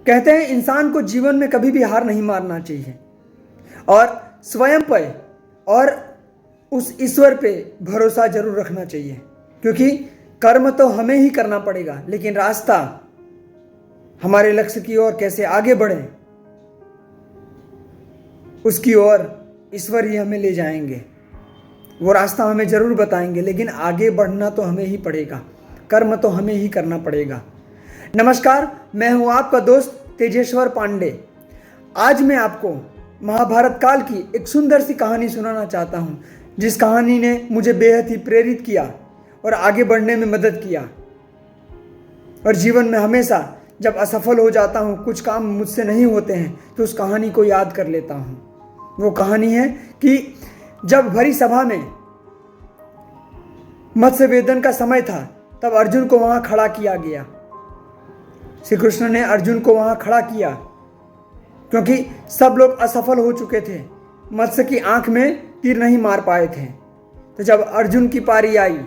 कहते हैं इंसान को जीवन में कभी भी हार नहीं मानना चाहिए और स्वयं पर और उस ईश्वर पे भरोसा जरूर रखना चाहिए, क्योंकि कर्म तो हमें ही करना पड़ेगा, लेकिन रास्ता हमारे लक्ष्य की ओर कैसे आगे बढ़े उसकी ओर ईश्वर ही हमें ले जाएंगे। वो रास्ता हमें जरूर बताएंगे, लेकिन आगे बढ़ना तो हमें ही पड़ेगा, कर्म तो हमें ही करना पड़ेगा। नमस्कार, मैं हूं आपका दोस्त तेजेश्वर पांडे। आज मैं आपको महाभारत काल की एक सुंदर सी कहानी सुनाना चाहता हूं, जिस कहानी ने मुझे बेहद ही प्रेरित किया और आगे बढ़ने में मदद किया। और जीवन में हमेशा जब असफल हो जाता हूं, कुछ काम मुझसे नहीं होते हैं, तो उस कहानी को याद कर लेता हूं। वो कहानी है कि जब भरी सभा में मत्स्य वेदन का समय था, तब अर्जुन को वहां खड़ा किया गया। श्री कृष्ण ने अर्जुन को वहां खड़ा किया क्योंकि सब लोग असफल हो चुके थे, मत्स्य की आंख में तीर नहीं मार पाए थे। तो जब अर्जुन की पारी आई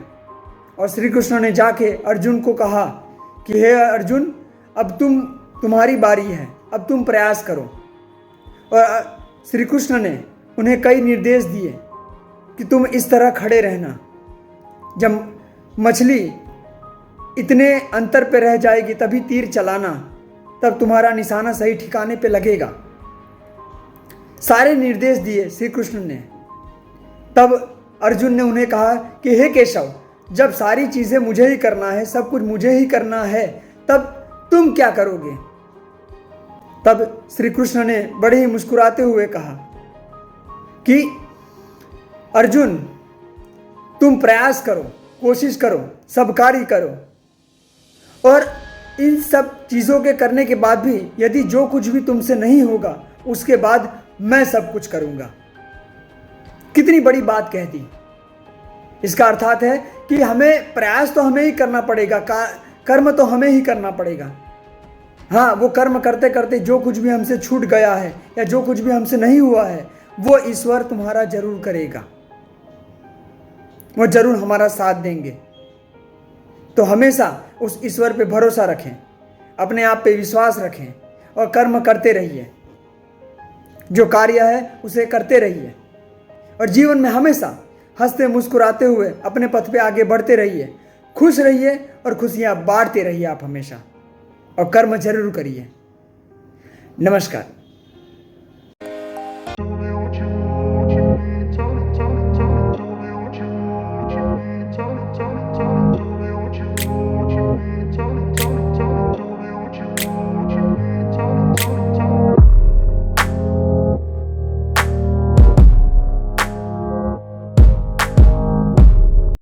और श्री कृष्ण ने जाके अर्जुन को कहा कि हे अर्जुन, अब तुम्हारी बारी है, अब तुम प्रयास करो। और श्री कृष्ण ने उन्हें कई निर्देश दिए कि तुम इस तरह खड़े रहना, जब मछली इतने अंतर पे रह जाएगी तभी तीर चलाना, तब तुम्हारा निशाना सही ठिकाने पे लगेगा। सारे निर्देश दिए श्री कृष्ण ने। तब अर्जुन ने उन्हें कहा कि हे केशव, जब सारी चीजें मुझे ही करना है, सब कुछ मुझे ही करना है, तब तुम क्या करोगे? तब श्री कृष्ण ने बड़े ही मुस्कुराते हुए कहा कि अर्जुन, तुम प्रयास करो, कोशिश करो, सब कार्य करो, और इन सब चीज़ों के करने के बाद भी यदि जो कुछ भी तुमसे नहीं होगा, उसके बाद मैं सब कुछ करूंगा। कितनी बड़ी बात कह दी। इसका अर्थात है कि हमें प्रयास तो हमें ही करना पड़ेगा, कर्म तो हमें ही करना पड़ेगा। हाँ, वो कर्म करते करते जो कुछ भी हमसे छूट गया है या जो कुछ भी हमसे नहीं हुआ है, वो ईश्वर तुम्हारा जरूर करेगा, वो जरूर हमारा साथ देंगे। तो हमेशा उस ईश्वर पे भरोसा रखें, अपने आप पे विश्वास रखें और कर्म करते रहिए। जो कार्य है उसे करते रहिए और जीवन में हमेशा हंसते मुस्कुराते हुए अपने पथ पे आगे बढ़ते रहिए। खुश रहिए और खुशियां बांटते रहिए आप हमेशा, और कर्म जरूर करिए। नमस्कार।